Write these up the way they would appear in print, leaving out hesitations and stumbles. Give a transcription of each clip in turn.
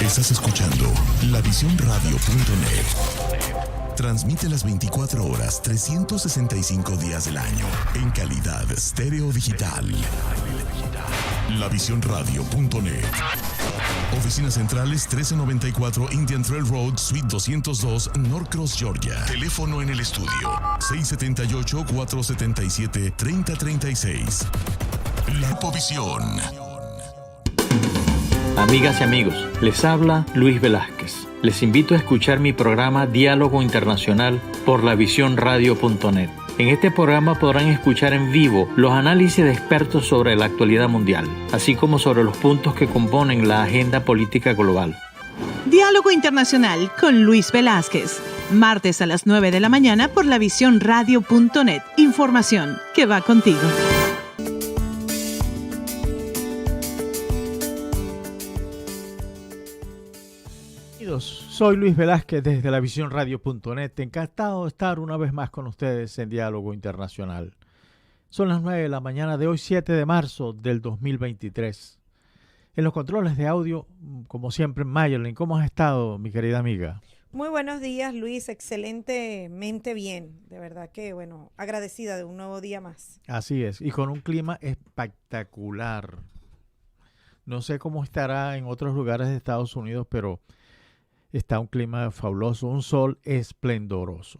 Estás escuchando lavisión.radio.net. Transmite las 24 horas, 365 días del año en calidad estéreo digital. Lavisión.radio.net. Oficinas centrales 1394 Indian Trail Road, Suite 202, Norcross, Georgia. Teléfono en el estudio 678-477-3036. La Povisión. Amigas y amigos, les habla Luis Velázquez. Les invito a escuchar mi programa Diálogo Internacional por lavisión.radio.net. En este programa podrán escuchar en vivo los análisis de expertos sobre la actualidad mundial, así como sobre los puntos que componen la agenda política global. Diálogo Internacional con Luis Velázquez. Martes a las 9 de la mañana por lavisión.radio.net. Información que va contigo. Soy Luis Velázquez desde lavisión.radio.net. Encantado de estar una vez más con ustedes en Diálogo Internacional. Son las 9 de la mañana de hoy, 7 de marzo del 2023. En los controles de audio, como siempre, Mayerlin. ¿Cómo has estado, mi querida amiga? Muy buenos días, Luis. Excelentemente bien. De verdad que, agradecida de un nuevo día más. Así es. Y con un clima espectacular. No sé cómo estará en otros lugares de Estados Unidos, pero está un clima fabuloso, un sol esplendoroso.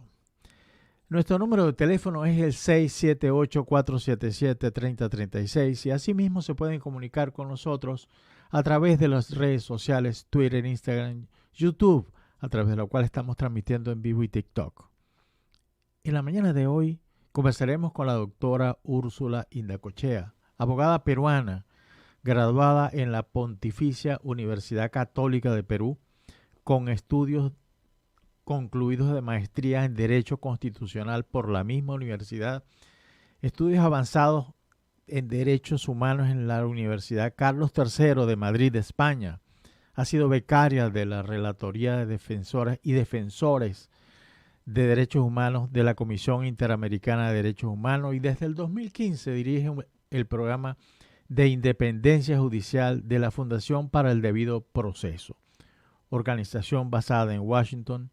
Nuestro número de teléfono es el 678-477-3036 y asimismo se pueden comunicar con nosotros a través de las redes sociales Twitter, Instagram, YouTube, a través de lo cual estamos transmitiendo en vivo y TikTok. En la mañana de hoy conversaremos con la doctora Úrsula Indacochea, abogada peruana, graduada en la Pontificia Universidad Católica de Perú, con estudios concluidos de maestría en Derecho Constitucional por la misma universidad, estudios avanzados en Derechos Humanos en la Universidad Carlos III de Madrid, España. Ha sido becaria de la Relatoría de Defensoras y Defensores de Derechos Humanos de la Comisión Interamericana de Derechos Humanos y desde el 2015 dirige el programa de Independencia Judicial de la Fundación para el Debido Proceso, organización basada en Washington,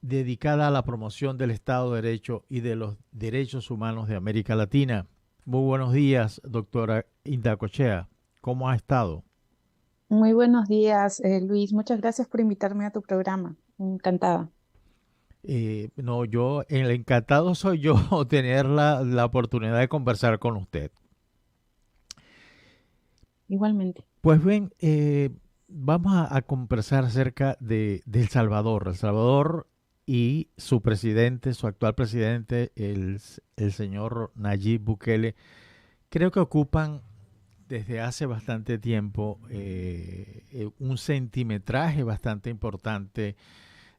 dedicada a la promoción del Estado de Derecho y de los derechos humanos de América Latina. Muy buenos días, doctora Indacochea. ¿Cómo ha estado? Muy buenos días, Luis. Muchas gracias por invitarme a tu programa. Encantada. El encantado soy yo tener la oportunidad de conversar con usted. Igualmente. Pues bien, vamos a conversar acerca de El Salvador. El Salvador y su presidente, su actual presidente, el señor Nayib Bukele, creo que ocupan desde hace bastante tiempo un centimetraje bastante importante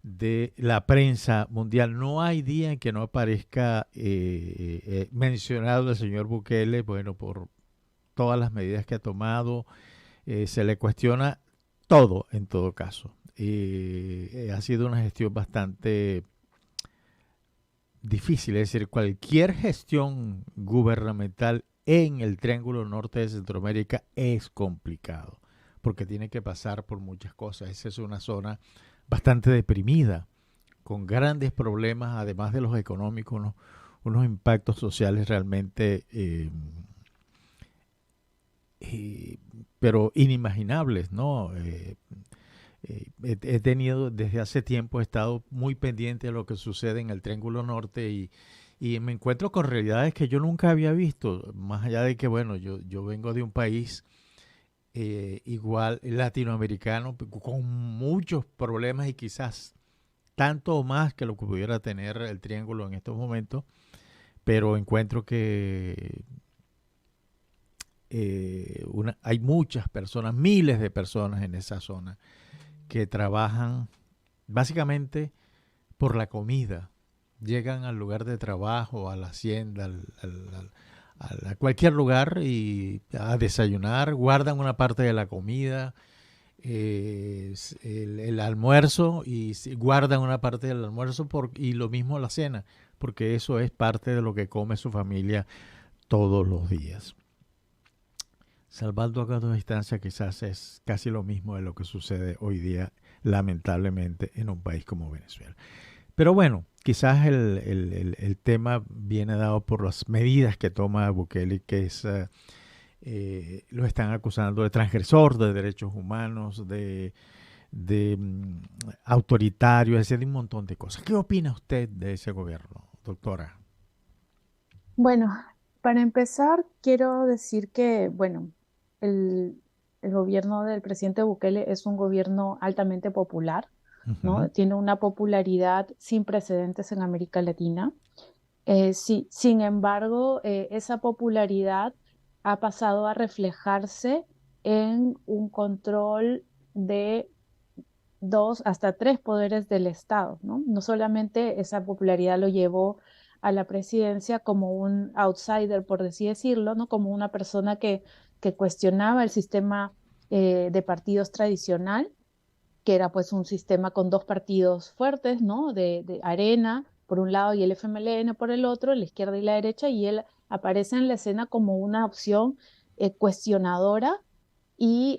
de la prensa mundial. No hay día en que no aparezca mencionado el señor Bukele, por todas las medidas que ha tomado. Se le cuestiona todo en todo caso. Ha sido una gestión bastante difícil, es decir, cualquier gestión gubernamental en el Triángulo Norte de Centroamérica es complicado, porque tiene que pasar por muchas cosas. Esa es una zona bastante deprimida, con grandes problemas, además de los económicos, unos impactos sociales realmente pero inimaginables, ¿no? He tenido desde hace tiempo, he estado muy pendiente de lo que sucede en el Triángulo Norte y me encuentro con realidades que yo nunca había visto, más allá de que, yo vengo de un país igual latinoamericano, con muchos problemas y quizás tanto o más que lo que pudiera tener el Triángulo en estos momentos, pero encuentro que hay muchas personas, miles de personas en esa zona que trabajan básicamente por la comida. Llegan al lugar de trabajo, a la hacienda, a cualquier lugar y a desayunar, guardan una parte de la comida, el almuerzo y guardan una parte del almuerzo y lo mismo la cena, porque eso es parte de lo que come su familia todos los días. Salvando a cada distancia quizás es casi lo mismo de lo que sucede hoy día, lamentablemente, en un país como Venezuela. Pero bueno, quizás el tema viene dado por las medidas que toma Bukele, que es, lo están acusando de transgresor de derechos humanos, de autoritario, es decir, de un montón de cosas. ¿Qué opina usted de ese gobierno, doctora? Bueno, para empezar, quiero decir que, bueno, el, el gobierno del presidente Bukele es un gobierno altamente popular, ¿no? Ujú. Tiene una popularidad sin precedentes en América Latina. Sí, sin embargo, esa popularidad ha pasado a reflejarse en un control de dos hasta tres poderes del Estado, ¿no? No solamente esa popularidad lo llevó a la presidencia como un outsider, por así decirlo, ¿no? Como una persona que cuestionaba el sistema de partidos tradicional, que era pues un sistema con dos partidos fuertes, ¿no? De Arena por un lado y el FMLN por el otro, la izquierda y la derecha, y él aparece en la escena como una opción cuestionadora y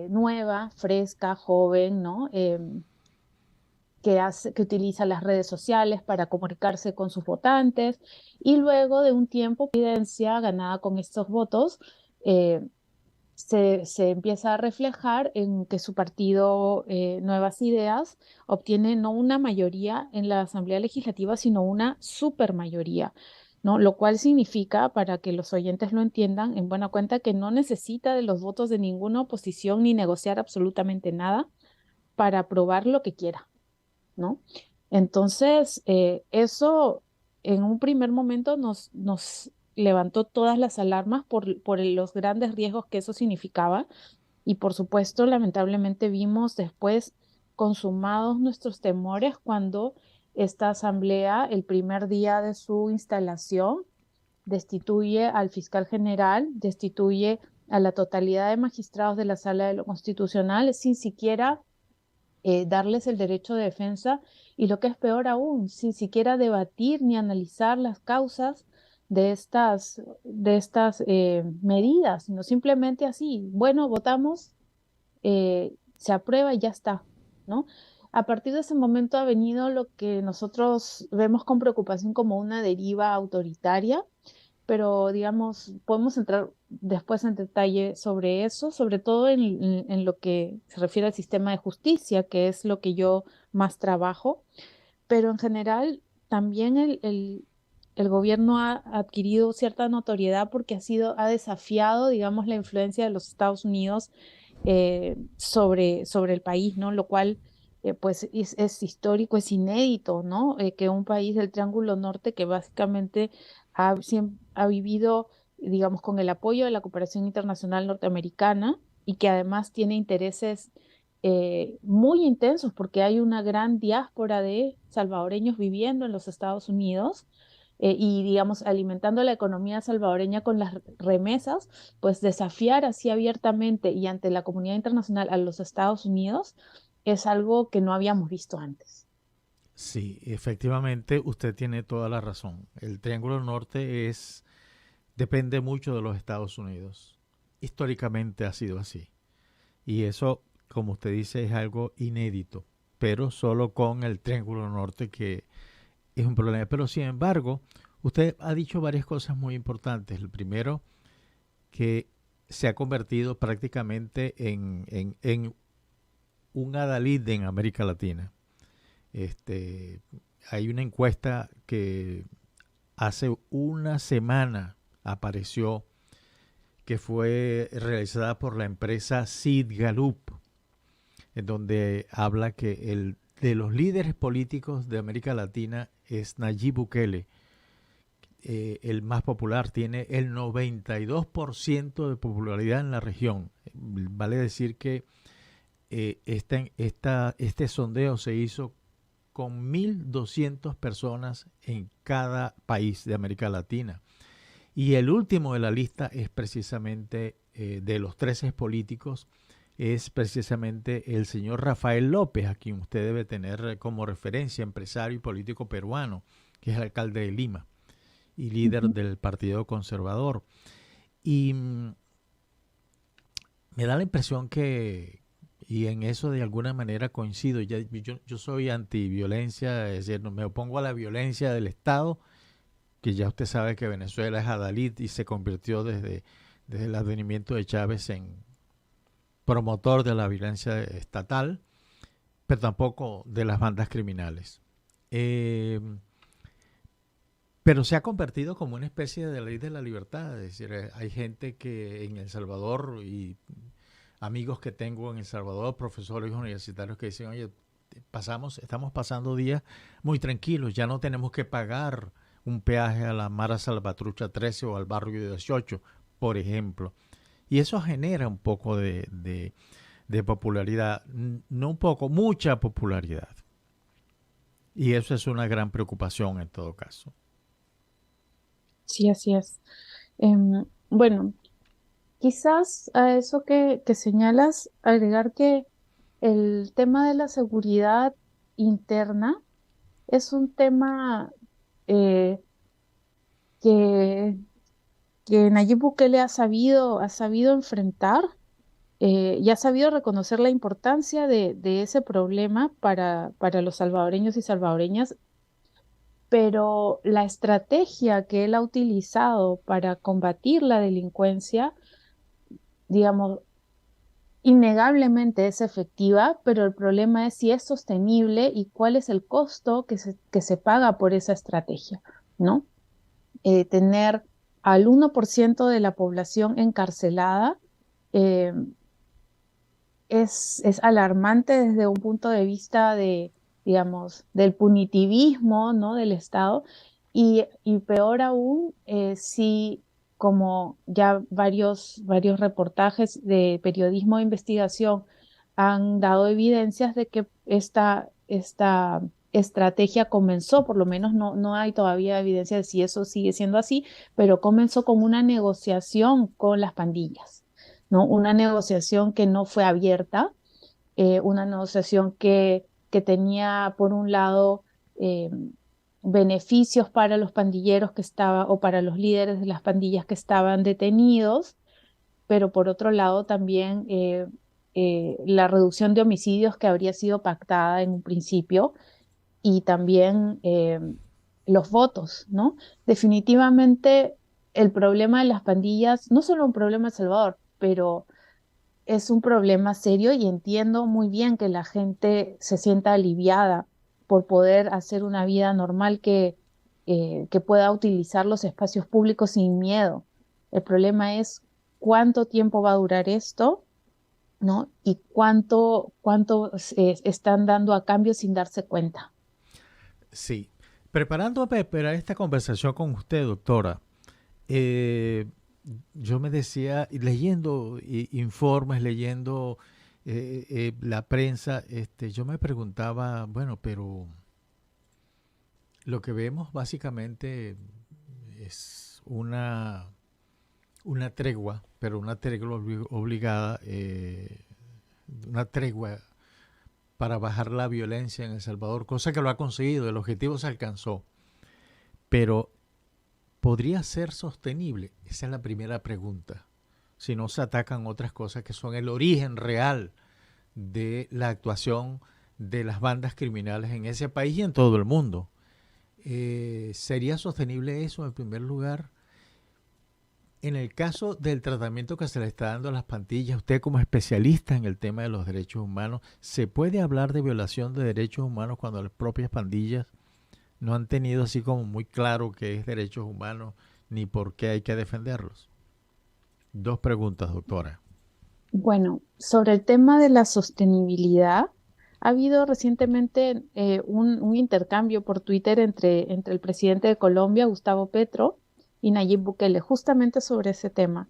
nueva, fresca, joven, ¿no? Que utiliza las redes sociales para comunicarse con sus votantes y luego de un tiempo, evidencia ganada con estos votos, eh, se empieza a reflejar en que su partido Nuevas Ideas obtiene no una mayoría en la Asamblea Legislativa, sino una supermayoría, ¿no? Lo cual significa, para que los oyentes lo entiendan, en buena cuenta que no necesita de los votos de ninguna oposición ni negociar absolutamente nada para aprobar lo que quiera, ¿no? Entonces, eso en un primer momento nos levantó todas las alarmas por los grandes riesgos que eso significaba y por supuesto, lamentablemente vimos después consumados nuestros temores cuando esta asamblea, el primer día de su instalación, destituye al fiscal general, destituye a la totalidad de magistrados de la Sala de lo Constitucional sin siquiera darles el derecho de defensa y lo que es peor aún, sin siquiera debatir ni analizar las causas de estas medidas, sino simplemente así, bueno, votamos, se aprueba y ya está, ¿no? A partir de ese momento ha venido lo que nosotros vemos con preocupación como una deriva autoritaria, pero digamos, podemos entrar después en detalle sobre eso, sobre todo en lo que se refiere al sistema de justicia, que es lo que yo más trabajo, pero en general también el gobierno ha adquirido cierta notoriedad porque ha desafiado, digamos, la influencia de los Estados Unidos sobre el país, ¿no? Lo cual pues es histórico, es inédito, ¿no? Que un país del Triángulo Norte que básicamente ha vivido, digamos, con el apoyo de la cooperación internacional norteamericana y que además tiene intereses muy intensos porque hay una gran diáspora de salvadoreños viviendo en los Estados Unidos y, digamos, alimentando la economía salvadoreña con las remesas, pues desafiar así abiertamente y ante la comunidad internacional a los Estados Unidos es algo que no habíamos visto antes. Sí, efectivamente, usted tiene toda la razón. El Triángulo Norte depende mucho de los Estados Unidos. Históricamente ha sido así. Y eso, como usted dice, es algo inédito, pero solo con el Triángulo Norte que es un problema. Pero sin embargo, usted ha dicho varias cosas muy importantes. El primero, que se ha convertido prácticamente en un adalid en América Latina. Hay una encuesta que hace una semana apareció, que fue realizada por la empresa Sid Gallup, en donde habla que de los líderes políticos de América Latina es Nayib Bukele, el más popular, tiene el 92% de popularidad en la región. Vale decir que este sondeo se hizo con 1.200 personas en cada país de América Latina. Y el último de la lista es precisamente, de los 13 políticos, es precisamente el señor Rafael López, a quien usted debe tener como referencia, empresario y político peruano, que es el alcalde de Lima y líder del Partido Conservador. Y me da la impresión que, y en eso de alguna manera coincido, yo soy antiviolencia, es decir, no me opongo a la violencia del Estado, que ya usted sabe que Venezuela es adalid y se convirtió desde el advenimiento de Chávez en promotor de la violencia estatal, pero tampoco de las bandas criminales. Pero se ha convertido como una especie de ley de la libertad. Es decir, hay gente que en El Salvador, y amigos que tengo en El Salvador, profesores universitarios que dicen, oye, estamos pasando días muy tranquilos, ya no tenemos que pagar un peaje a la Mara Salvatrucha 13 o al barrio 18, por ejemplo. Y eso genera un poco de popularidad, no un poco, mucha popularidad. Y eso es una gran preocupación en todo caso. Sí, así es. Bueno, quizás a eso que señalas, agregar que el tema de la seguridad interna es un tema eh, que, que Nayib Bukele ha sabido enfrentar y ha sabido reconocer la importancia de ese problema para los salvadoreños y salvadoreñas, pero la estrategia que él ha utilizado para combatir la delincuencia, digamos, innegablemente es efectiva, pero el problema es si es sostenible y cuál es el costo que se paga por esa estrategia, ¿no? Tener al 1% de la población encarcelada eh, es alarmante desde un punto de vista de, digamos, del punitivismo, ¿no? Del Estado, y peor aún si, como ya varios reportajes de periodismo de investigación han dado evidencias de que esta estrategia comenzó, por lo menos no hay todavía evidencia de si eso sigue siendo así, pero comenzó con una negociación con las pandillas, ¿no? Una negociación que no fue abierta, una negociación que tenía, por un lado, beneficios para los pandilleros que estaban, o para los líderes de las pandillas que estaban detenidos, pero por otro lado también la reducción de homicidios que habría sido pactada en un principio, y también los votos, ¿no? Definitivamente el problema de las pandillas, no solo un problema en El Salvador, pero es un problema serio, y entiendo muy bien que la gente se sienta aliviada por poder hacer una vida normal que pueda utilizar los espacios públicos sin miedo. El problema es cuánto tiempo va a durar esto, ¿no? Y cuánto están dando a cambio sin darse cuenta. Sí. Preparándome para esta conversación con usted, doctora, yo me decía, leyendo informes, leyendo la prensa, yo me preguntaba, bueno, pero lo que vemos básicamente es una tregua, pero una tregua obligada, una tregua para bajar la violencia en El Salvador, cosa que lo ha conseguido, el objetivo se alcanzó, pero ¿podría ser sostenible? Esa es la primera pregunta. Si no se atacan otras cosas que son el origen real de la actuación de las bandas criminales en ese país y en todo el mundo. ¿Sería sostenible eso en primer lugar? En el caso del tratamiento que se le está dando a las pandillas, usted como especialista en el tema de los derechos humanos, ¿se puede hablar de violación de derechos humanos cuando las propias pandillas no han tenido así como muy claro qué es derechos humanos ni por qué hay que defenderlos? Dos preguntas, doctora. Bueno, sobre el tema de la sostenibilidad, ha habido recientemente un intercambio por Twitter entre el presidente de Colombia, Gustavo Petro, y Nayib Bukele, justamente sobre ese tema.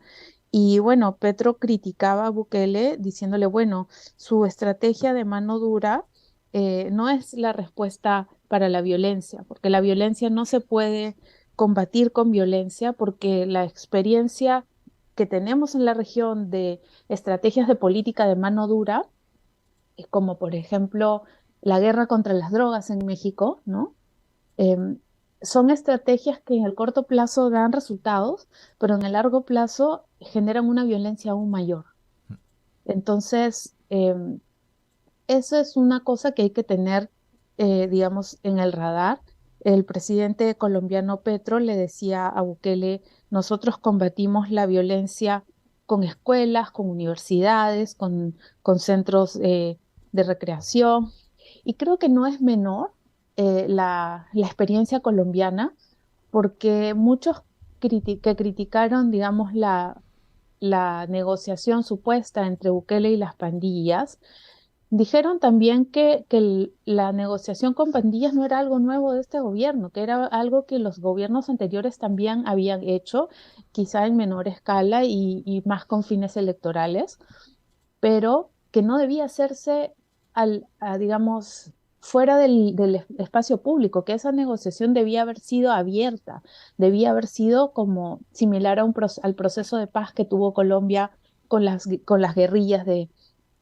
Y bueno, Petro criticaba a Bukele diciéndole, bueno, su estrategia de mano dura no es la respuesta para la violencia, porque la violencia no se puede combatir con violencia, porque la experiencia que tenemos en la región de estrategias de política de mano dura, como por ejemplo la guerra contra las drogas en México, ¿no? Son estrategias que en el corto plazo dan resultados, pero en el largo plazo generan una violencia aún mayor. Entonces, eso es una cosa que hay que tener, digamos, en el radar. El presidente colombiano Petro le decía a Bukele: nosotros combatimos la violencia con escuelas, con universidades, con centros de recreación. Y creo que no es menor la experiencia colombiana, porque muchos que criticaron, digamos, la negociación supuesta entre Bukele y las pandillas, dijeron también que la negociación con pandillas no era algo nuevo de este gobierno, que era algo que los gobiernos anteriores también habían hecho, quizá en menor escala y más con fines electorales, pero que no debía hacerse, digamos, fuera del espacio público, que esa negociación debía haber sido abierta, debía haber sido como similar al proceso de paz que tuvo Colombia con las guerrillas de,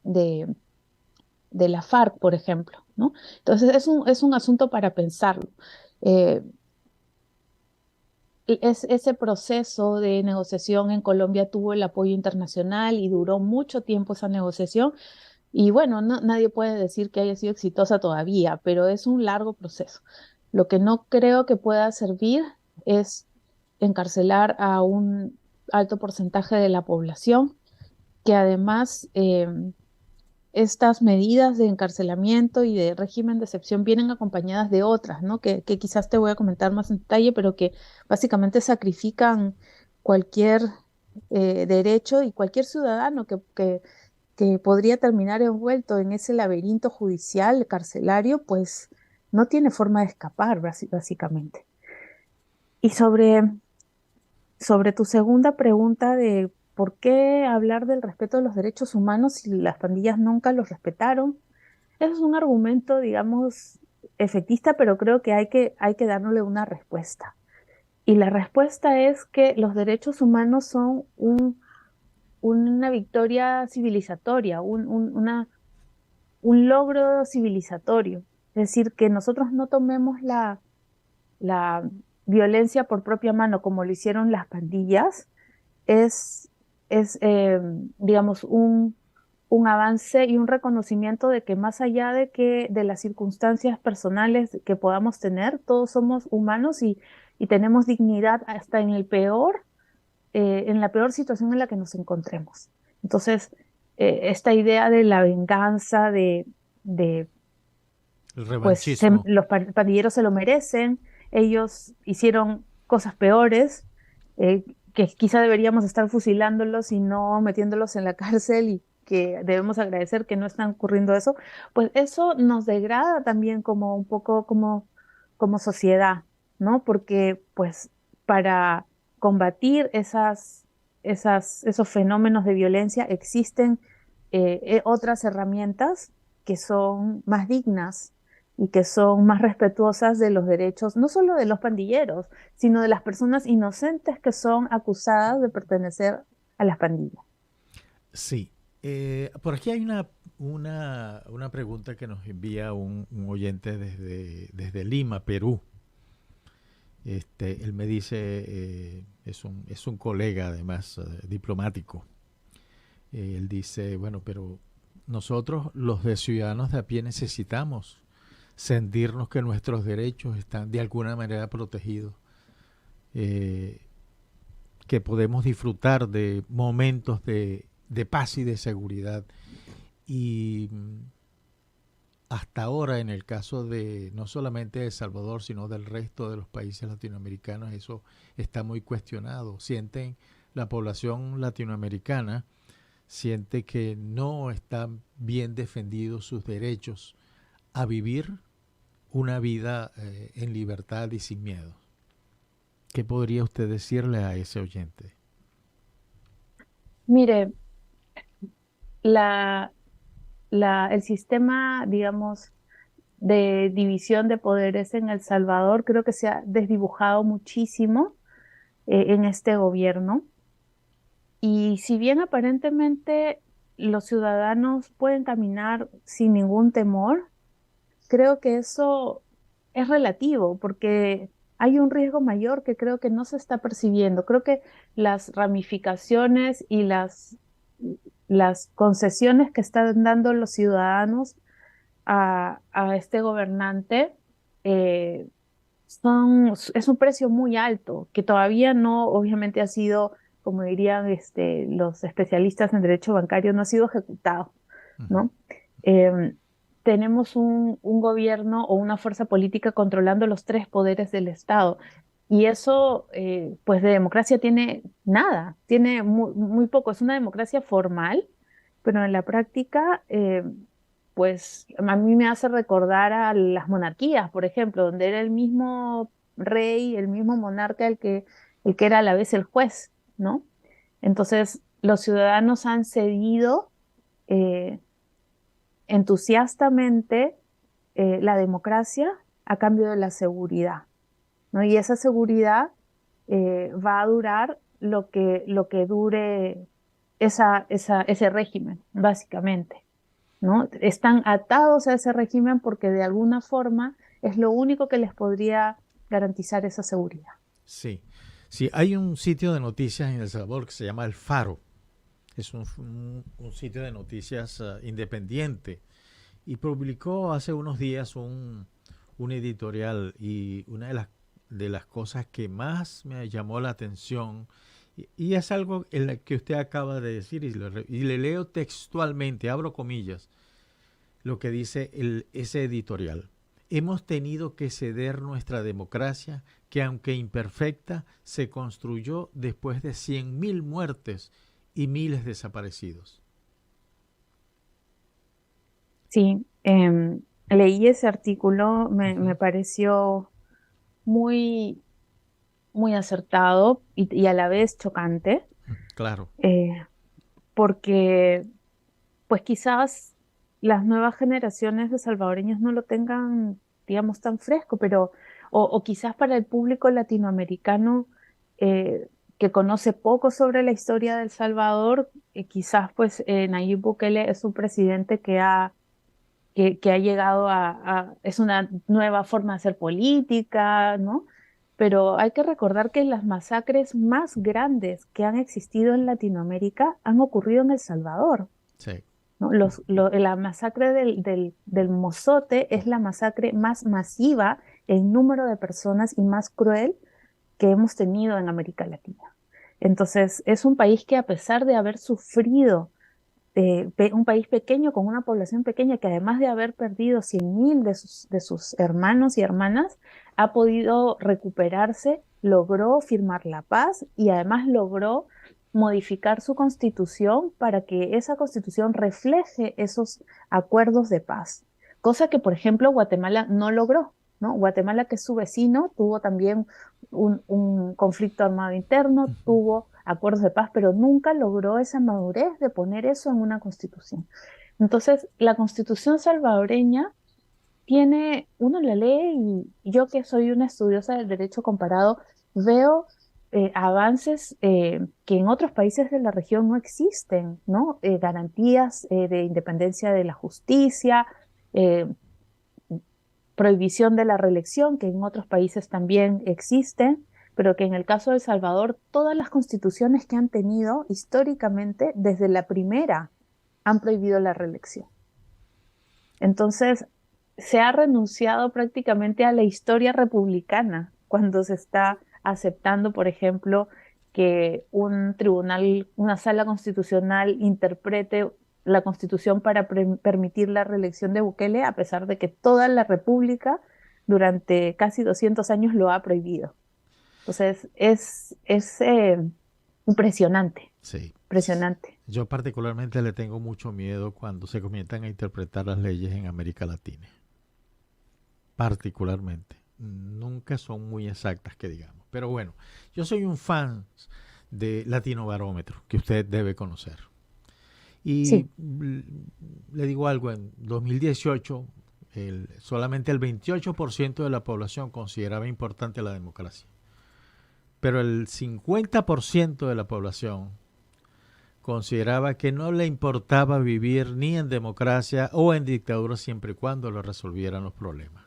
de la FARC, por ejemplo, ¿no? Entonces es un asunto para pensarlo. Eh, ese proceso de negociación en Colombia tuvo el apoyo internacional y duró mucho tiempo esa negociación. Y bueno, nadie puede decir que haya sido exitosa todavía, pero es un largo proceso. Lo que no creo que pueda servir es encarcelar a un alto porcentaje de la población, que además estas medidas de encarcelamiento y de régimen de excepción vienen acompañadas de otras, ¿no? Que quizás te voy a comentar más en detalle, pero que básicamente sacrifican cualquier derecho y cualquier ciudadano que podría terminar envuelto en ese laberinto judicial, carcelario, pues no tiene forma de escapar, básicamente. Y sobre tu segunda pregunta de por qué hablar del respeto de los derechos humanos si las pandillas nunca los respetaron, eso es un argumento, digamos, efectista, pero creo que hay que darle una respuesta. Y la respuesta es que los derechos humanos son una victoria civilizatoria, un logro civilizatorio. Es decir, que nosotros no tomemos la violencia por propia mano como lo hicieron las pandillas, es digamos, un avance y un reconocimiento de que más allá de las circunstancias personales que podamos tener, todos somos humanos y tenemos dignidad hasta en la peor situación en la que nos encontremos. Entonces, esta idea de la venganza, El pues revanchismo. los pandilleros se lo merecen, ellos hicieron cosas peores, que quizá deberíamos estar fusilándolos y no metiéndolos en la cárcel, y que debemos agradecer que no están ocurriendo eso, pues eso nos degrada también como un poco como sociedad, ¿no? Porque pues para combatir esos fenómenos de violencia existen otras herramientas que son más dignas y que son más respetuosas de los derechos, no solo de los pandilleros, sino de las personas inocentes que son acusadas de pertenecer a las pandillas. Sí. Por aquí hay una pregunta que nos envía un oyente desde Lima, Perú. Él me dice, es un colega además diplomático. Él dice, bueno, pero nosotros los de ciudadanos de a pie necesitamos sentirnos que nuestros derechos están de alguna manera protegidos, que podemos disfrutar de momentos de paz y de seguridad. Y hasta ahora, en el caso de no solamente de El Salvador, sino del resto de los países latinoamericanos, eso está muy cuestionado. La población latinoamericana siente que no están bien defendidos sus derechos a vivir una vida en libertad y sin miedo. ¿Qué podría usted decirle a ese oyente? Mire, el sistema, digamos, de división de poderes en El Salvador creo que se ha desdibujado muchísimo en este gobierno. Y si bien aparentemente los ciudadanos pueden caminar sin ningún temor, creo que eso es relativo, porque hay un riesgo mayor que creo que no se está percibiendo. Creo que las ramificaciones y las concesiones que están dando los ciudadanos a este gobernante es un precio muy alto, que todavía no, obviamente ha sido, como dirían los especialistas en derecho bancario, no ha sido ejecutado, ¿no? Tenemos un gobierno o una fuerza política controlando los 3 poderes del Estado. Y eso, pues de democracia tiene nada, tiene muy poco. Es una democracia formal, pero en la práctica, pues a mí me hace recordar a las monarquías, por ejemplo, donde era el mismo rey, el mismo monarca el que era a la vez el juez, ¿no? Entonces, los ciudadanos han cedido entusiastamente la democracia a cambio de la seguridad, ¿no? Y esa seguridad va a durar lo que dure ese régimen, básicamente, ¿no? Están atados a ese régimen porque de alguna forma es lo único que les podría garantizar esa seguridad. Sí, sí, hay un sitio de noticias en El Salvador que se llama El Faro. Es un sitio de noticias independiente y publicó hace unos días un editorial, y una de las cosas que más me llamó la atención, y es algo en la que usted acaba de decir, y le leo textualmente, abro comillas, lo que dice ese editorial. Hemos tenido que ceder nuestra democracia, que aunque imperfecta, se construyó después de 100.000 muertes y miles desaparecidos. Sí, leí ese artículo, me pareció muy, muy acertado y a la vez chocante. Claro. Porque pues quizás las nuevas generaciones de salvadoreños no lo tengan, digamos, tan fresco, pero o quizás para el público latinoamericano que conoce poco sobre la historia de El Salvador, quizás pues Nayib Bukele es un presidente que ha llegado es una nueva forma de hacer política, ¿no? Pero hay que recordar que las masacres más grandes que han existido en Latinoamérica han ocurrido en El Salvador. Sí. ¿No? La masacre del Mozote es la masacre más masiva en número de personas y más cruel que hemos tenido en América Latina. Entonces, es un país que, a pesar de haber sufrido, un país pequeño con una población pequeña, que además de haber perdido 100.000 de sus hermanos y hermanas, ha podido recuperarse, logró firmar la paz y además logró modificar su constitución para que esa constitución refleje esos acuerdos de paz, cosa que, por ejemplo, Guatemala no logró, ¿no? Guatemala, que es su vecino, tuvo también un conflicto armado interno, tuvo acuerdos de paz, pero nunca logró esa madurez de poner eso en una constitución. Entonces, la constitución salvadoreña uno la lee, y yo, que soy una estudiosa del derecho comparado, veo avances que en otros países de la región no existen, ¿no? Garantías de independencia de la justicia, prohibición de la reelección, que en otros países también existen, pero que en el caso de El Salvador, todas las constituciones que han tenido históricamente, desde la primera, han prohibido la reelección. Entonces, se ha renunciado prácticamente a la historia republicana cuando se está aceptando, por ejemplo, que un tribunal, una sala constitucional interprete la Constitución para permitir la reelección de Bukele, a pesar de que toda la República durante casi 200 años lo ha prohibido. Entonces, es impresionante. Sí. Impresionante. Yo particularmente le tengo mucho miedo cuando se comienzan a interpretar las leyes en América Latina. Particularmente. Nunca son muy exactas, que digamos. Pero bueno, yo soy un fan de Latino Barómetro, que usted debe conocer. Y sí, le digo algo, en 2018 solamente el 28% de la población consideraba importante la democracia. Pero el 50% de la población consideraba que no le importaba vivir ni en democracia o en dictadura, siempre y cuando lo resolvieran los problemas.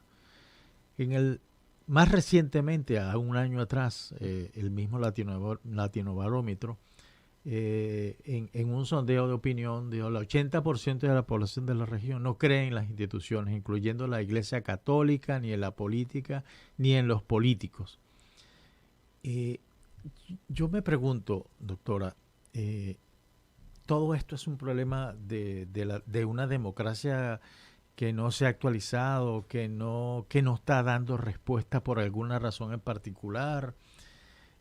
Más recientemente, a un año atrás, el mismo Latino Barómetro en un sondeo de opinión, dijo, el 80% de la población de la región no cree en las instituciones, incluyendo la Iglesia Católica, ni en la política, ni en los políticos. Yo me pregunto, doctora, todo esto es un problema de una democracia que no se ha actualizado, que no está dando respuesta por alguna razón en particular.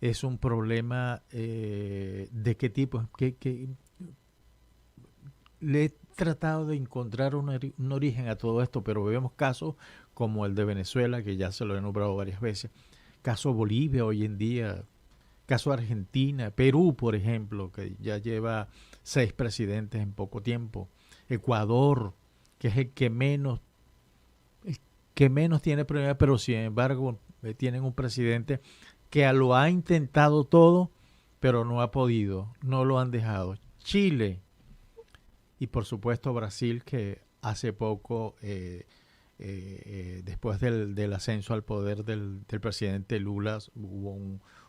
Es un problema de qué tipo. Le he tratado de encontrar un origen a todo esto, pero vemos casos como el de Venezuela, que ya se lo he nombrado varias veces, caso Bolivia hoy en día, caso Argentina, Perú, por ejemplo, que ya lleva 6 presidentes en poco tiempo, Ecuador, que es el que menos tiene problemas, pero sin embargo tienen un presidente que lo ha intentado todo, pero no ha podido, no lo han dejado. Chile y por supuesto Brasil, que hace poco, después del ascenso al poder del presidente Lula, hubo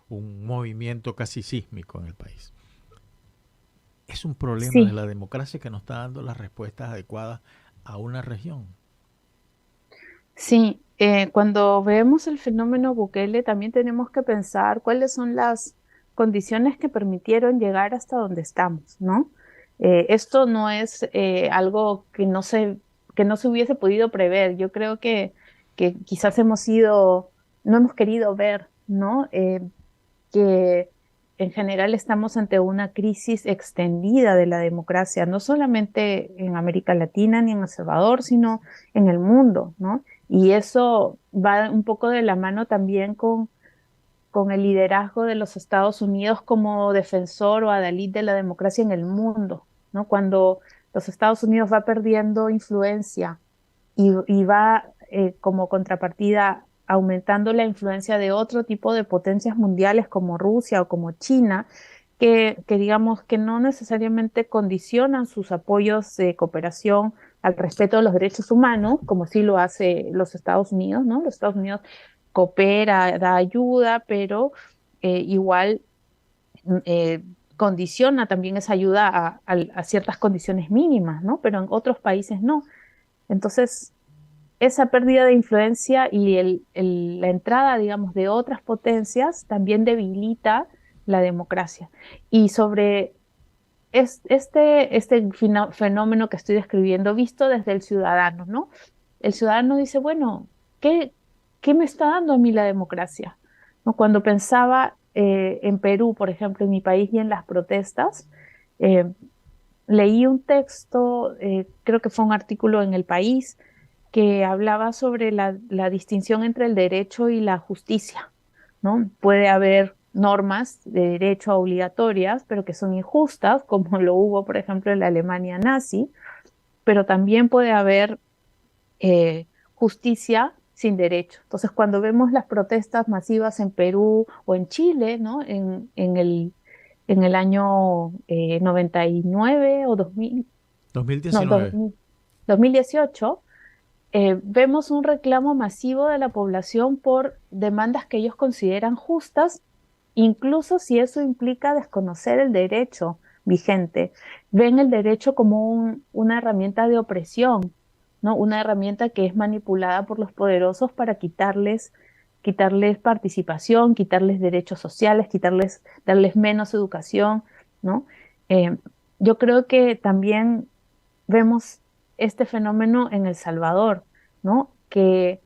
un movimiento casi sísmico en el país. Es un problema de la democracia que no está dando las respuestas adecuadas a una región. Sí, cuando vemos el fenómeno Bukele también tenemos que pensar cuáles son las condiciones que permitieron llegar hasta donde estamos, ¿no? Esto no es algo que no se hubiese podido prever. Yo creo que quizás no hemos querido ver, ¿no? Que en general estamos ante una crisis extendida de la democracia, no solamente en América Latina ni en El Salvador, sino en el mundo, ¿no? Y eso va un poco de la mano también con el liderazgo de los Estados Unidos como defensor o adalid de la democracia en el mundo, ¿no? Cuando los Estados Unidos va perdiendo influencia y va como contrapartida aumentando la influencia de otro tipo de potencias mundiales como Rusia o como China, que digamos que no necesariamente condicionan sus apoyos de cooperación al respeto de los derechos humanos, como sí lo hace los Estados Unidos, ¿no? Los Estados Unidos coopera, da ayuda, pero igual condiciona también esa ayuda a ciertas condiciones mínimas, ¿no? Pero en otros países no. Entonces, esa pérdida de influencia y la entrada, digamos, de otras potencias también debilita la democracia. Y sobre este fenómeno que estoy describiendo, visto desde el ciudadano, ¿no? El ciudadano dice, bueno, ¿qué me está dando a mí la democracia? ¿No? Cuando pensaba en Perú, por ejemplo, en mi país y en las protestas, leí un texto, creo que fue un artículo en El País, que hablaba sobre la distinción entre el derecho y la justicia, ¿no? Puede haber normas de derecho obligatorias, pero que son injustas, como lo hubo, por ejemplo, en la Alemania nazi, pero también puede haber justicia sin derecho. Entonces, cuando vemos las protestas masivas en Perú o en Chile, ¿no? en el año 99 o 2000, 2019. No, 2018, vemos un reclamo masivo de la población por demandas que ellos consideran justas, incluso si eso implica desconocer el derecho vigente. Ven el derecho como una herramienta de opresión, ¿no? Una herramienta que es manipulada por los poderosos para quitarles participación, quitarles derechos sociales, darles menos educación, ¿no? Yo creo que también vemos este fenómeno en El Salvador, ¿no? Que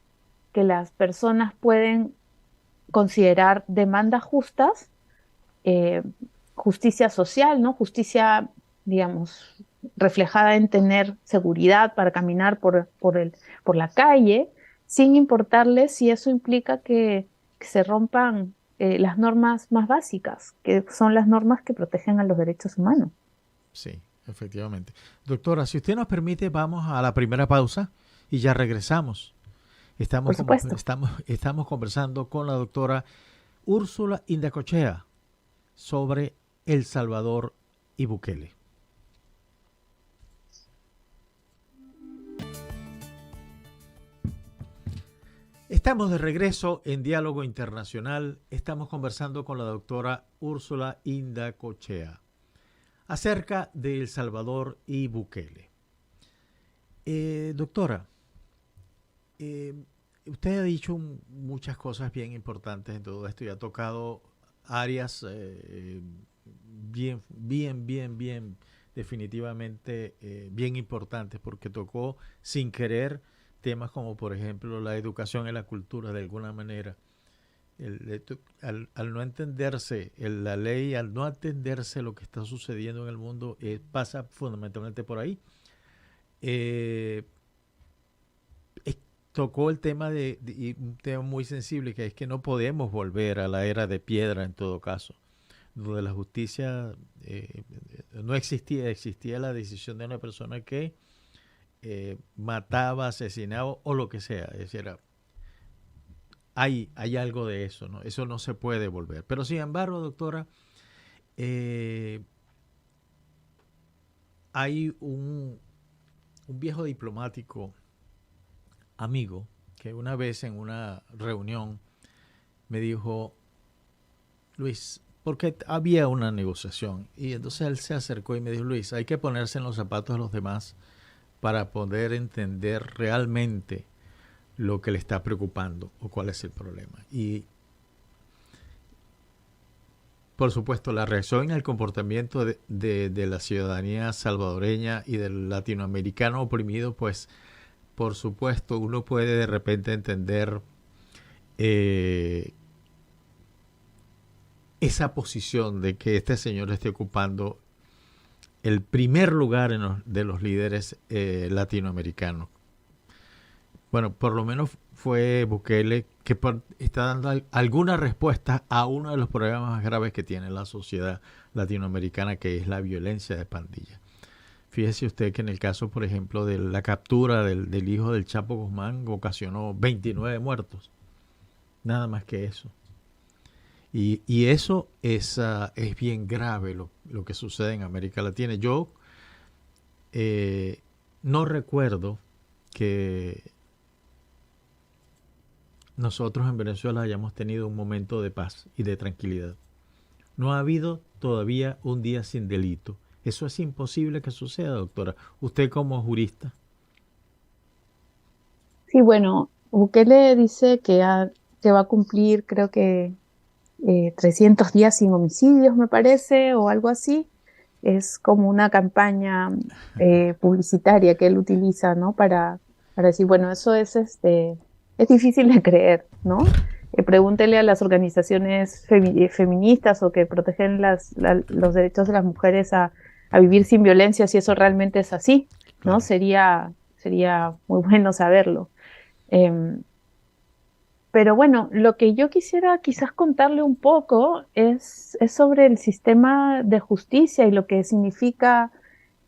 las personas pueden considerar demandas justas, justicia social, ¿no? Justicia, digamos, reflejada en tener seguridad para caminar por la calle, sin importarles si eso implica que se rompan las normas más básicas, que son las normas que protegen a los derechos humanos. Sí, efectivamente. Doctora, si usted nos permite, vamos a la primera pausa y ya regresamos. Estamos conversando con la doctora Úrsula Indacochea sobre El Salvador y Bukele. Estamos de regreso en Diálogo Internacional. Estamos conversando con la doctora Úrsula Indacochea. acerca de El Salvador y Bukele. Doctora, usted ha dicho muchas cosas bien importantes en todo esto y ha tocado áreas bien, definitivamente bien importantes, porque tocó sin querer temas como, por ejemplo, la educación y la cultura de alguna manera. Al no entenderse la ley, al no entenderse lo que está sucediendo en el mundo, pasa fundamentalmente por ahí. Tocó el tema de un tema muy sensible, que es que no podemos volver a la era de piedra en todo caso, donde la justicia no existía la decisión de una persona que mataba, asesinaba o lo que sea. Es decir, hay algo de eso, ¿no? Eso no se puede volver. Pero sin embargo, doctora, hay un viejo diplomático amigo que una vez en una reunión me dijo: Luis, porque había una negociación, y entonces él se acercó y me dijo: Luis, hay que ponerse en los zapatos de los demás para poder entender realmente lo que le está preocupando o cuál es el problema. Y por supuesto, la reacción y el comportamiento de la ciudadanía salvadoreña y del latinoamericano oprimido, pues por supuesto uno puede de repente entender esa posición de que este señor esté ocupando el primer lugar de los líderes latinoamericanos. Bueno, por lo menos fue Bukele que está dando alguna respuesta a uno de los problemas más graves que tiene la sociedad latinoamericana, que es la violencia de pandilla. Fíjese usted que en el caso, por ejemplo, de la captura del hijo del Chapo Guzmán, ocasionó 29 muertos. Nada más que eso. Y eso es bien grave lo que sucede en América Latina. Yo no recuerdo que nosotros en Venezuela hayamos tenido un momento de paz y de tranquilidad. No ha habido todavía un día sin delito. Eso es imposible que suceda, doctora. Usted como jurista. Sí, bueno, Bukele dice que va a cumplir, creo que 300 días sin homicidios, me parece, o algo así. Es como una campaña publicitaria que él utiliza, ¿no? Para decir, bueno, eso es difícil de creer, ¿no? Pregúntele a las organizaciones feministas o que protegen los derechos de las mujeres a vivir sin violencia, si eso realmente es así, ¿no? Claro. Sería muy bueno saberlo. Pero bueno, lo que yo quisiera quizás contarle un poco es sobre el sistema de justicia y lo que significa,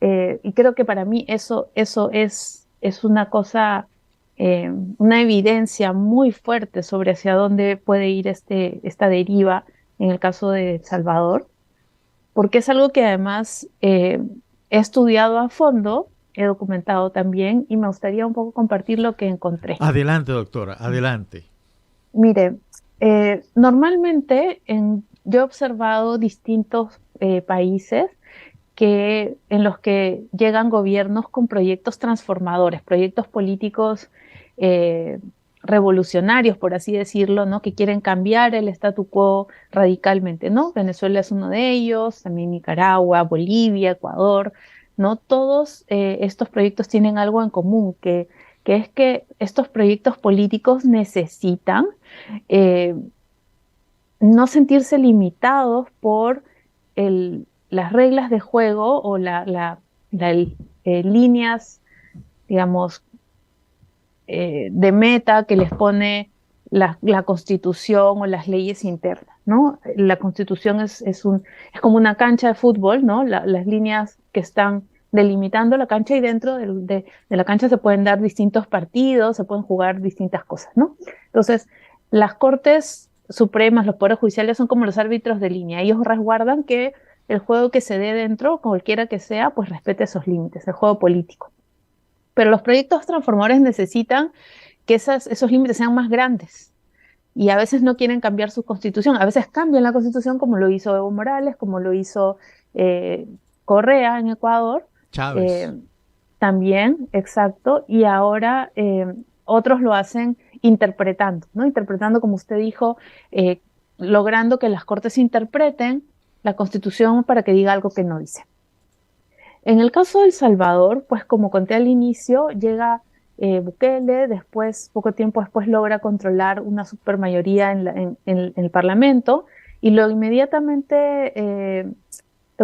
y creo que para mí eso es una cosa, una evidencia muy fuerte sobre hacia dónde puede ir esta deriva en el caso de El Salvador, porque es algo que además he estudiado a fondo, he documentado también, y me gustaría un poco compartir lo que encontré. Adelante, doctora, adelante. Mire, normalmente yo he observado distintos países en los que llegan gobiernos con proyectos transformadores, proyectos políticos revolucionarios, por así decirlo, ¿no? Que quieren cambiar el statu quo radicalmente, ¿no? Venezuela es uno de ellos, también Nicaragua, Bolivia, Ecuador, ¿no? Todos estos proyectos tienen algo en común, que es que estos proyectos políticos necesitan no sentirse limitados por las reglas de juego o las líneas, digamos, de meta que les pone la Constitución o las leyes internas, ¿no? La Constitución es como una cancha de fútbol, ¿no? Las líneas que están delimitando la cancha, y dentro de la cancha se pueden dar distintos partidos, se pueden jugar distintas cosas, ¿no? Entonces, las Cortes Supremas, los poderes judiciales son como los árbitros de línea. Ellos resguardan que el juego que se dé dentro, cualquiera que sea, pues respete esos límites, el juego político. Pero los proyectos transformadores necesitan que esos límites sean más grandes. Y a veces no quieren cambiar su constitución. A veces cambian la constitución, como lo hizo Evo Morales, como lo hizo Correa en Ecuador. Chávez. También, exacto, y ahora otros lo hacen interpretando, ¿no? Interpretando, como usted dijo, logrando que las cortes interpreten la Constitución para que diga algo que no dice. En el caso de El Salvador, pues como conté al inicio, llega Bukele, después, poco tiempo después logra controlar una supermayoría en el Parlamento, y lo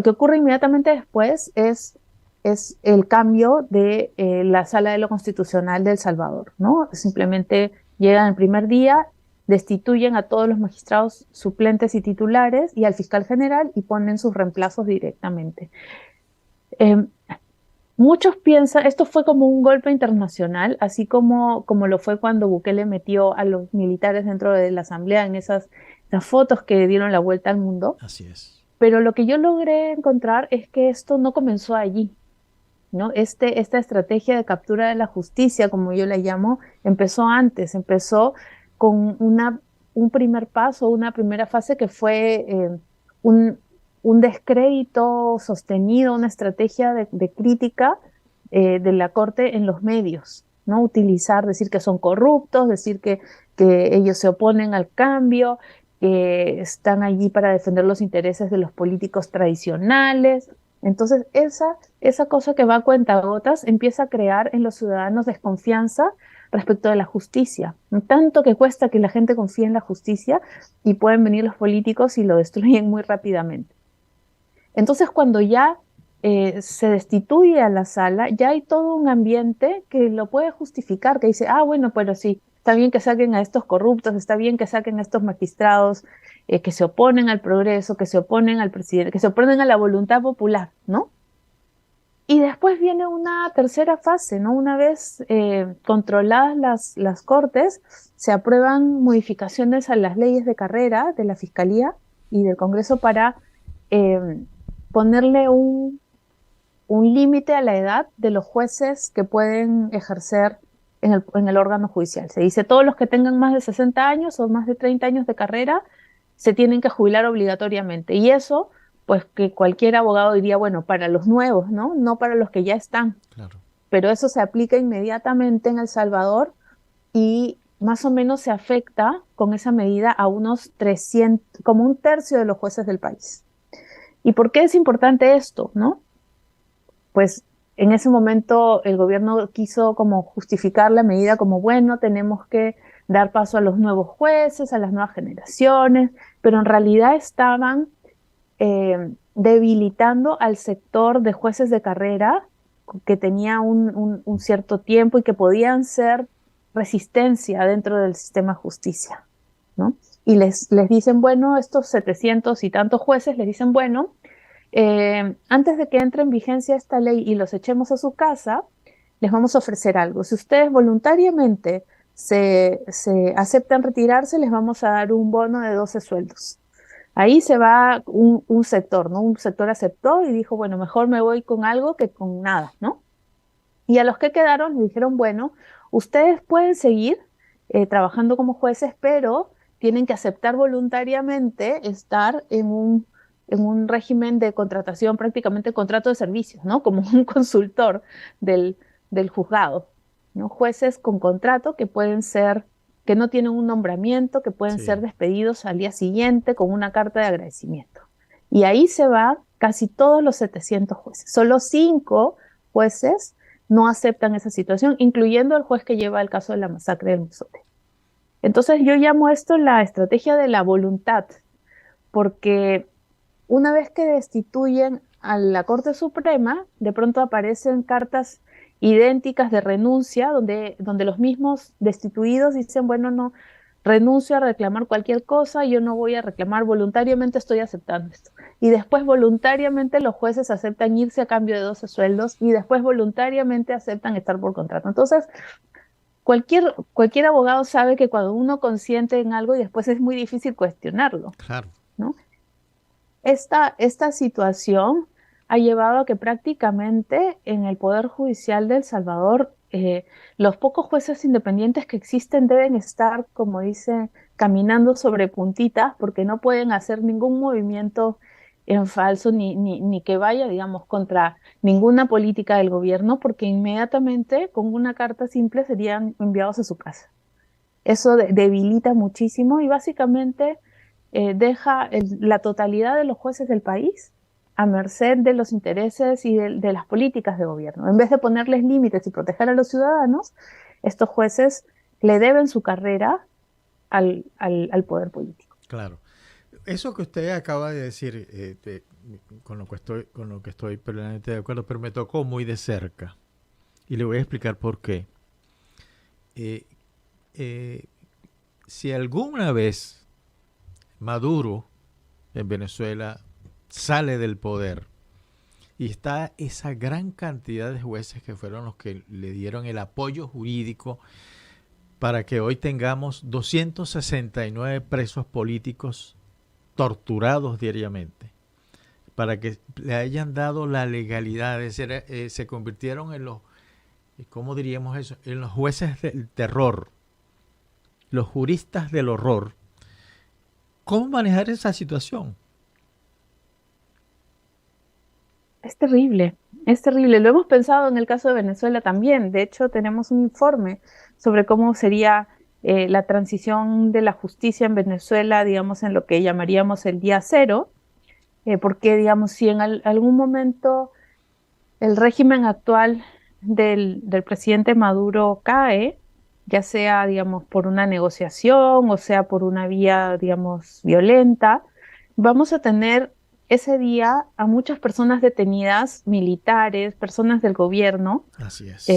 que ocurre inmediatamente después es el cambio de la Sala de lo Constitucional de El Salvador, ¿no? Simplemente llegan el primer día, destituyen a todos los magistrados suplentes y titulares y al fiscal general y ponen sus reemplazos directamente. Muchos piensan, esto fue como un golpe internacional, así como lo fue cuando Bukele metió a los militares dentro de la asamblea en esas fotos que dieron la vuelta al mundo. Así es. Pero lo que yo logré encontrar es que esto no comenzó allí, ¿no? Esta estrategia de captura de la justicia, como yo la llamo, empezó antes, empezó con un primer paso, una primera fase que fue un descrédito sostenido, una estrategia de crítica de la Corte en los medios, ¿no? Decir que son corruptos, decir que ellos se oponen al cambio, que están allí para defender los intereses de los políticos tradicionales. Entonces, esa cosa que va a cuentagotas empieza a crear en los ciudadanos desconfianza respecto de la justicia. Tanto que cuesta que la gente confíe en la justicia y pueden venir los políticos y lo destruyen muy rápidamente. Entonces, cuando ya se destituye a la sala, ya hay todo un ambiente que lo puede justificar, que dice, bueno, pero sí, está bien que saquen a estos corruptos, está bien que saquen a estos magistrados que se oponen al progreso, que se oponen al presidente, que se oponen a la voluntad popular, ¿no? Y después viene una tercera fase, ¿no? Una vez controladas las cortes, se aprueban modificaciones a las leyes de carrera de la Fiscalía y del Congreso para ponerle un límite a la edad de los jueces que pueden ejercer en el órgano judicial. Se dice, todos los que tengan más de 60 años o más de 30 años de carrera se tienen que jubilar obligatoriamente. Y eso, pues que cualquier abogado diría, bueno, para los nuevos, ¿no? No para los que ya están. Claro. Pero eso se aplica inmediatamente en El Salvador y más o menos se afecta con esa medida a unos 300, como un tercio de los jueces del país. ¿Y por qué es importante esto, no? Pues en ese momento el gobierno quiso como justificar la medida como, bueno, tenemos que dar paso a los nuevos jueces, a las nuevas generaciones, pero en realidad estaban debilitando al sector de jueces de carrera que tenía un cierto tiempo y que podían ser resistencia dentro del sistema de justicia, ¿no? Y les dicen, bueno, estos 700 y tantos jueces les dicen, bueno, antes de que entre en vigencia esta ley y los echemos a su casa, les vamos a ofrecer algo. Si ustedes voluntariamente se aceptan retirarse, les vamos a dar un bono de 12 sueldos. Ahí se va un sector, ¿no? Un sector aceptó y dijo, bueno, mejor me voy con algo que con nada, ¿no? Y a los que quedaron les dijeron, bueno, ustedes pueden seguir trabajando como jueces, pero tienen que aceptar voluntariamente estar en un régimen de contratación, prácticamente contrato de servicios, ¿no? Como un consultor del juzgado, ¿no? Jueces con contrato que pueden ser, que no tienen un nombramiento, que pueden ser despedidos al día siguiente con una carta de agradecimiento. Y ahí se va casi todos los 700 jueces. Solo 5 jueces no aceptan esa situación, incluyendo el juez que lleva el caso de la masacre del Mozote. Entonces yo llamo esto la estrategia de la voluntad, porque una vez que destituyen a la Corte Suprema, de pronto aparecen cartas idénticas de renuncia, donde los mismos destituidos dicen, bueno, no, renuncio a reclamar cualquier cosa, yo no voy a reclamar, voluntariamente estoy aceptando esto. Y después voluntariamente los jueces aceptan irse a cambio de 12 sueldos y después voluntariamente aceptan estar por contrato. Entonces, cualquier abogado sabe que cuando uno consiente en algo y después es muy difícil cuestionarlo. Claro. ¿No? Esta situación ha llevado a que prácticamente en el Poder Judicial de El Salvador los pocos jueces independientes que existen deben estar, como dice, caminando sobre puntitas porque no pueden hacer ningún movimiento en falso ni que vaya, digamos, contra ninguna política del gobierno, porque inmediatamente con una carta simple serían enviados a su casa. Eso debilita muchísimo y básicamente deja la totalidad de los jueces del país a merced de los intereses y de las políticas de gobierno. En vez de ponerles límites y proteger a los ciudadanos, estos jueces le deben su carrera al poder político. Claro. Eso que usted acaba de decir, con lo que estoy plenamente de acuerdo, pero me tocó muy de cerca. Y le voy a explicar por qué. Si alguna vez Maduro en Venezuela sale del poder y está esa gran cantidad de jueces que fueron los que le dieron el apoyo jurídico para que hoy tengamos 269 presos políticos torturados diariamente, para que le hayan dado la legalidad, es decir, se convirtieron en los, ¿cómo diríamos eso?, en los jueces del terror, los juristas del horror. ¿Cómo manejar esa situación? Es terrible, es terrible. Lo hemos pensado en el caso de Venezuela también. De hecho, tenemos un informe sobre cómo sería la transición de la justicia en Venezuela, digamos, en lo que llamaríamos el día cero, porque, digamos, si en algún momento el régimen actual del presidente Maduro cae, ya sea, digamos, por una negociación o sea por una vía, digamos, violenta, vamos a tener ese día a muchas personas detenidas, militares, personas del gobierno, Así es.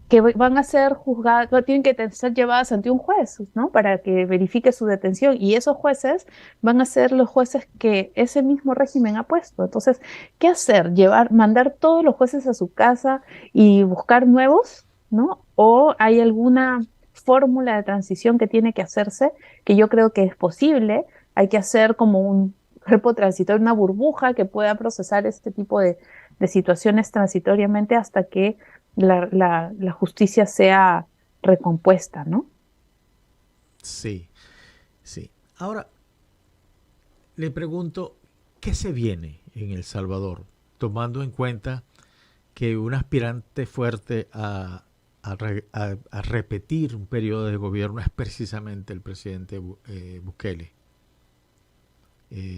que van a ser juzgadas, tienen que ser llevadas ante un juez, ¿no? Para que verifique su detención. Y esos jueces van a ser los jueces que ese mismo régimen ha puesto. Entonces, ¿qué hacer? Mandar todos los jueces a su casa y buscar nuevos, ¿no? ¿O hay alguna fórmula de transición que tiene que hacerse, que yo creo que es posible? Hay que hacer como un cuerpo transitorio, una burbuja que pueda procesar este tipo de situaciones transitoriamente hasta que la justicia sea recompuesta, ¿no? Sí, sí. Ahora, le pregunto, ¿qué se viene en El Salvador? Tomando en cuenta que un aspirante fuerte a repetir un periodo de gobierno es precisamente el presidente Bukele.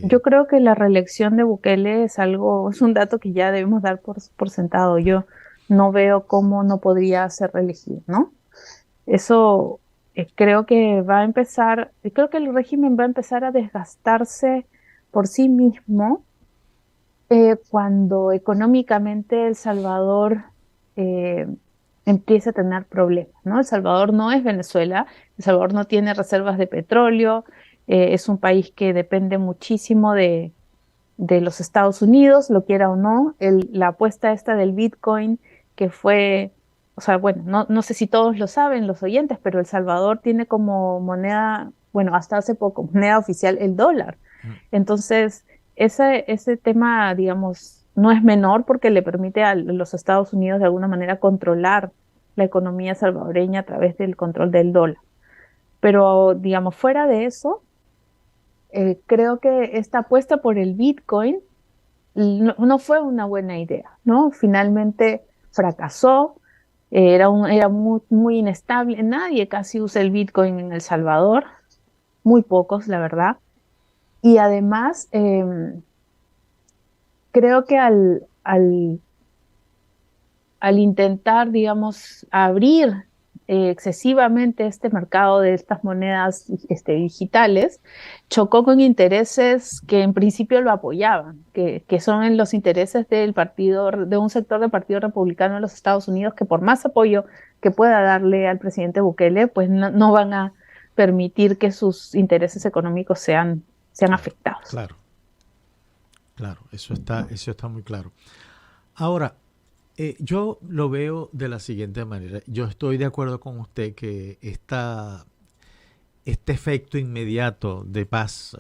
Yo creo que la reelección de Bukele es un dato que ya debemos dar por sentado. Yo no veo cómo no podría ser reelegido, ¿no? Eso creo que creo que el régimen va a empezar a desgastarse por sí mismo cuando económicamente El Salvador empiece a tener problemas, ¿no? El Salvador no es Venezuela, El Salvador no tiene reservas de petróleo, es un país que depende muchísimo de los Estados Unidos, lo quiera o no. La apuesta esta del Bitcoin, que fue, o sea, bueno, no sé si todos lo saben, los oyentes, pero El Salvador tiene como moneda, bueno, hasta hace poco, moneda oficial el dólar. Entonces, ese tema, digamos, no es menor porque le permite a los Estados Unidos de alguna manera controlar la economía salvadoreña a través del control del dólar. Pero, digamos, fuera de eso, creo que esta apuesta por el Bitcoin no fue una buena idea, ¿no? Finalmente fracasó, era muy, muy inestable, nadie casi usa el Bitcoin en El Salvador, muy pocos, la verdad. Y además, creo que al intentar, digamos, abrir excesivamente este mercado de estas monedas digitales, chocó con intereses que en principio lo apoyaban, que son en los intereses de un sector del Partido Republicano de los Estados Unidos, que por más apoyo que pueda darle al presidente Bukele, pues no van a permitir que sus intereses económicos sean afectados. Claro, eso está muy claro. Ahora, yo lo veo de la siguiente manera. Yo estoy de acuerdo con usted que este efecto inmediato de paz,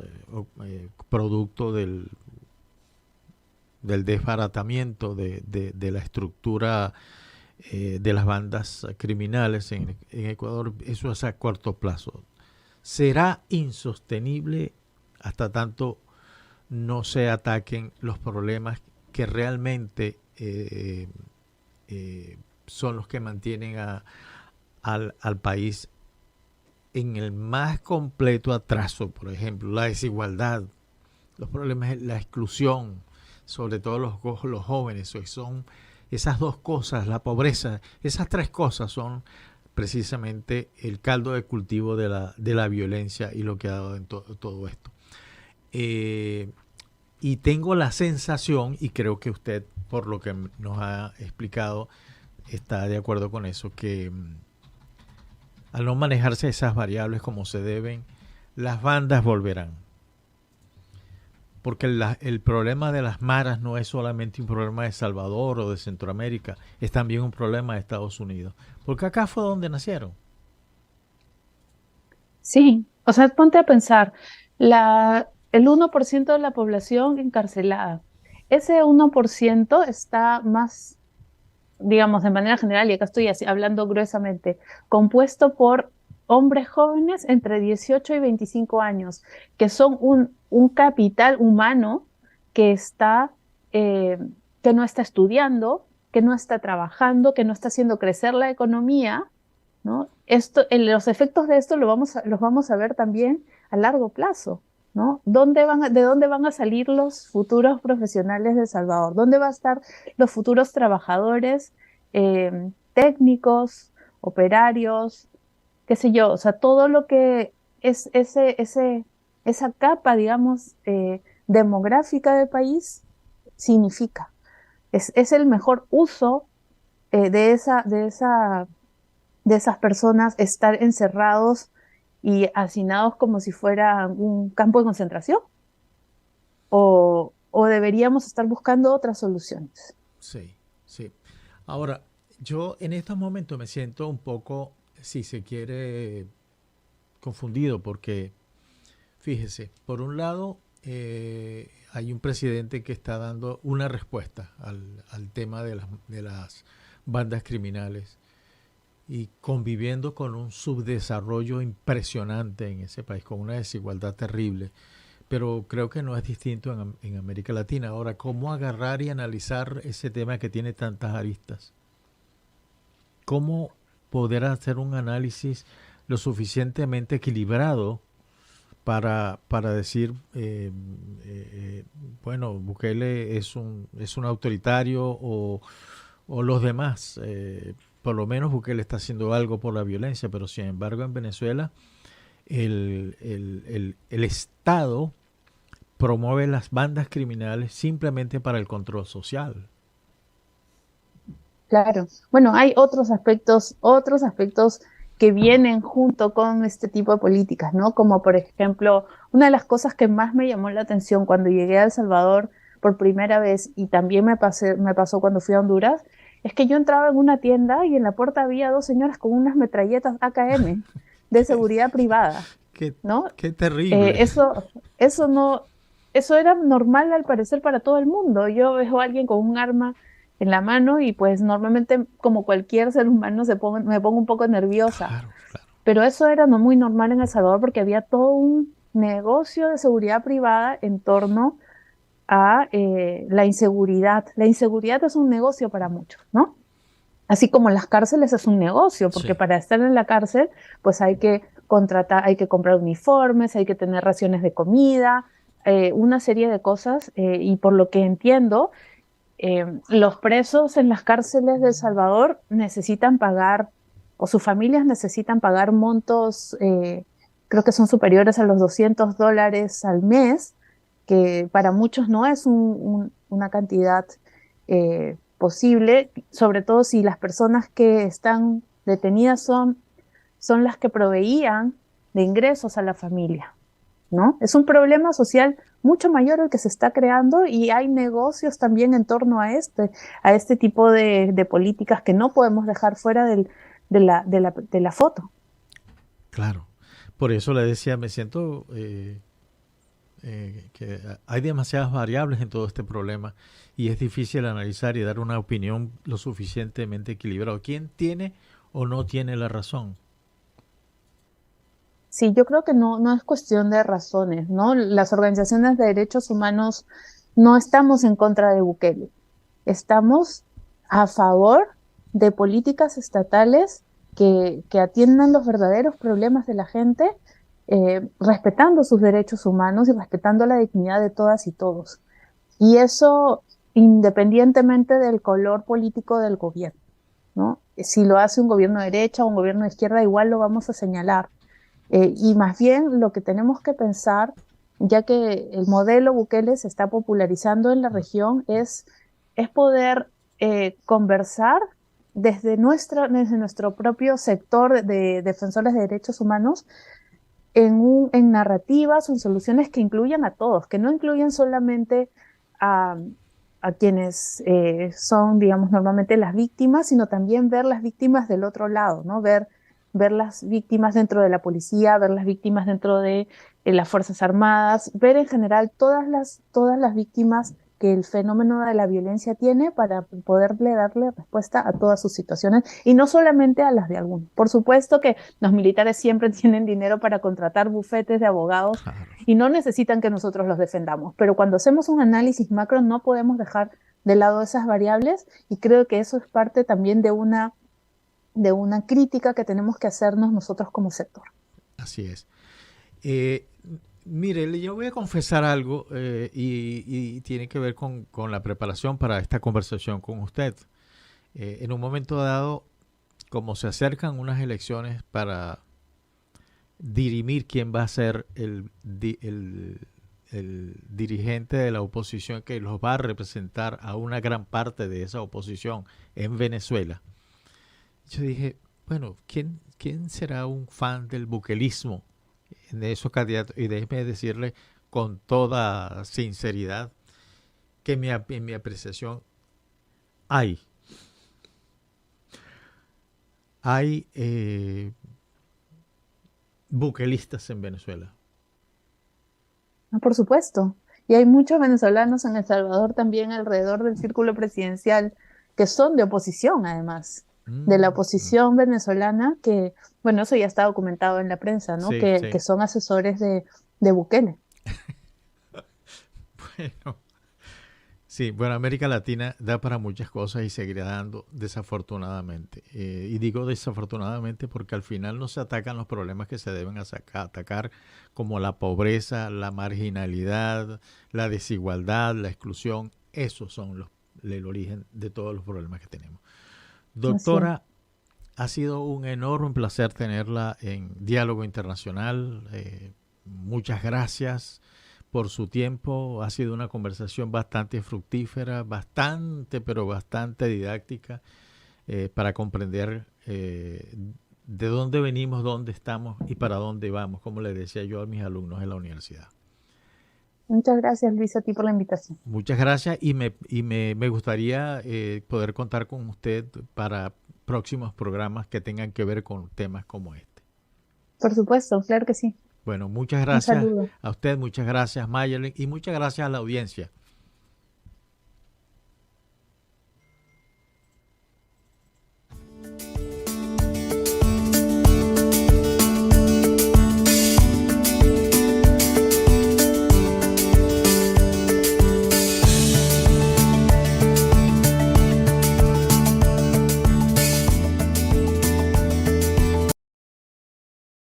producto del desbaratamiento de la estructura de las bandas criminales en Ecuador, eso es a corto plazo. Será insostenible hasta tanto no se ataquen los problemas que realmente son los que mantienen al país en el más completo atraso. Por ejemplo, la desigualdad, los problemas, la exclusión, sobre todo los jóvenes. Son esas dos cosas, la pobreza, esas tres cosas son precisamente el caldo de cultivo de la violencia y lo que ha dado en todo esto. Y tengo la sensación, y creo que usted, por lo que nos ha explicado, está de acuerdo con eso, que al no manejarse esas variables como se deben, las bandas volverán. Porque el problema de las maras no es solamente un problema de Salvador o de Centroamérica, es también un problema de Estados Unidos. Porque acá fue donde nacieron. Sí, o sea, ponte a pensar, el 1% de la población encarcelada, ese 1% está más, digamos, de manera general, y acá estoy hablando gruesamente, compuesto por hombres jóvenes entre 18 y 25 años, que son un capital humano que que no está estudiando, que no está trabajando, que no está haciendo crecer la economía, ¿no? Los efectos de esto los vamos a ver también a largo plazo, ¿no? ¿De dónde van a salir los futuros profesionales de El Salvador? ¿Dónde van a estar los futuros trabajadores, técnicos, operarios, qué sé yo? O sea, todo lo que es esa capa, digamos, demográfica del país significa. Es el mejor uso de esas personas, estar encerrados y hacinados como si fuera un campo de concentración, o deberíamos estar buscando otras soluciones. Sí, sí. Ahora, yo en estos momentos me siento un poco, si se quiere, confundido, porque fíjese, por un lado hay un presidente que está dando una respuesta al tema de las bandas criminales y conviviendo con un subdesarrollo impresionante en ese país, con una desigualdad terrible. Pero creo que no es distinto en América Latina. Ahora, ¿cómo agarrar y analizar ese tema que tiene tantas aristas? ¿Cómo poder hacer un análisis lo suficientemente equilibrado para decir, bueno, Bukele es un autoritario o los demás? Por lo menos Bukele está haciendo algo por la violencia, pero sin embargo en Venezuela el Estado promueve las bandas criminales simplemente para el control social. Claro. Bueno, hay otros aspectos que vienen junto con este tipo de políticas, ¿no? Como por ejemplo, una de las cosas que más me llamó la atención cuando llegué a El Salvador por primera vez, y también me pasó cuando fui a Honduras, es que yo entraba en una tienda y en la puerta había dos señoras con unas metralletas AKM de seguridad privada, ¿no? Qué terrible. Eso era normal al parecer para todo el mundo. Yo veo a alguien con un arma en la mano y pues normalmente, como cualquier ser humano, me pongo un poco nerviosa. Claro. Pero eso era muy normal en El Salvador porque había todo un negocio de seguridad privada en torno a la inseguridad. La inseguridad es un negocio para muchos, ¿no? Así como las cárceles es un negocio, porque Sí. para estar en la cárcel, pues hay que comprar uniformes, hay que tener raciones de comida, una serie de cosas, y por lo que entiendo, los presos en las cárceles de El Salvador necesitan pagar, o sus familias necesitan pagar montos, creo que son superiores a los $200 al mes, que para muchos no es una cantidad posible, sobre todo si las personas que están detenidas son las que proveían de ingresos a la familia, ¿no? Es un problema social mucho mayor el que se está creando, y hay negocios también en torno a este tipo de políticas que no podemos dejar fuera de la foto. Claro. Por eso le decía, me siento que hay demasiadas variables en todo este problema y es difícil analizar y dar una opinión lo suficientemente equilibrada. ¿Quién tiene o no tiene la razón? Sí, yo creo que no es cuestión de razones, ¿no? Las organizaciones de derechos humanos no estamos en contra de Bukele, estamos a favor de políticas estatales que atiendan los verdaderos problemas de la gente, respetando sus derechos humanos y respetando la dignidad de todas y todos. Y eso independientemente del color político del gobierno, ¿no? Si lo hace un gobierno de derecha o un gobierno de izquierda, igual lo vamos a señalar. Y más bien lo que tenemos que pensar, ya que el modelo Bukele se está popularizando en la región, es poder conversar desde nuestro propio sector de defensores de derechos humanos en narrativas o en soluciones que incluyan a todos, que no incluyan solamente a quienes son, digamos, normalmente las víctimas, sino también ver las víctimas del otro lado, ¿no? Ver las víctimas dentro de la policía, ver las víctimas dentro de las Fuerzas Armadas, ver en general todas las víctimas que el fenómeno de la violencia tiene para poderle darle respuesta a todas sus situaciones y no solamente a las de algunos. Por supuesto que los militares siempre tienen dinero para contratar bufetes de abogados y no necesitan que nosotros los defendamos, pero cuando hacemos un análisis macro no podemos dejar de lado esas variables y creo que eso es parte también de una crítica que tenemos que hacernos nosotros como sector. Así es. Mire, yo voy a confesar algo y tiene que ver con la preparación para esta conversación con usted. En un momento dado, como se acercan unas elecciones para dirimir quién va a ser el dirigente de la oposición que los va a representar a una gran parte de esa oposición en Venezuela, yo dije, bueno, ¿quién será un fan del buquelismo de esos candidatos? Y déjeme decirle con toda sinceridad que en mi apreciación hay buquelistas en Venezuela. Por supuesto. Y hay muchos venezolanos en El Salvador también alrededor del círculo presidencial que son de oposición, además. De la oposición venezolana que, bueno, eso ya está documentado en la prensa, ¿no? Sí, que son asesores de Bukele. Bueno, sí, bueno, América Latina da para muchas cosas y seguirá dando, desafortunadamente. Y digo desafortunadamente porque al final no se atacan los problemas que se deben atacar, como la pobreza, la marginalidad, la desigualdad, la exclusión. Esos son el origen de todos los problemas que tenemos. Doctora, ha sido un enorme placer tenerla en Diálogo Internacional. Muchas gracias por su tiempo. Ha sido una conversación bastante fructífera, pero bastante didáctica para comprender de dónde venimos, dónde estamos y para dónde vamos, como le decía yo a mis alumnos en la universidad. Muchas gracias, Luis, a ti por la invitación. Muchas gracias y me gustaría poder contar con usted para próximos programas que tengan que ver con temas como este. Por supuesto, claro que sí. Bueno, muchas gracias Un saludo a usted, muchas gracias Mayerlin y muchas gracias a la audiencia.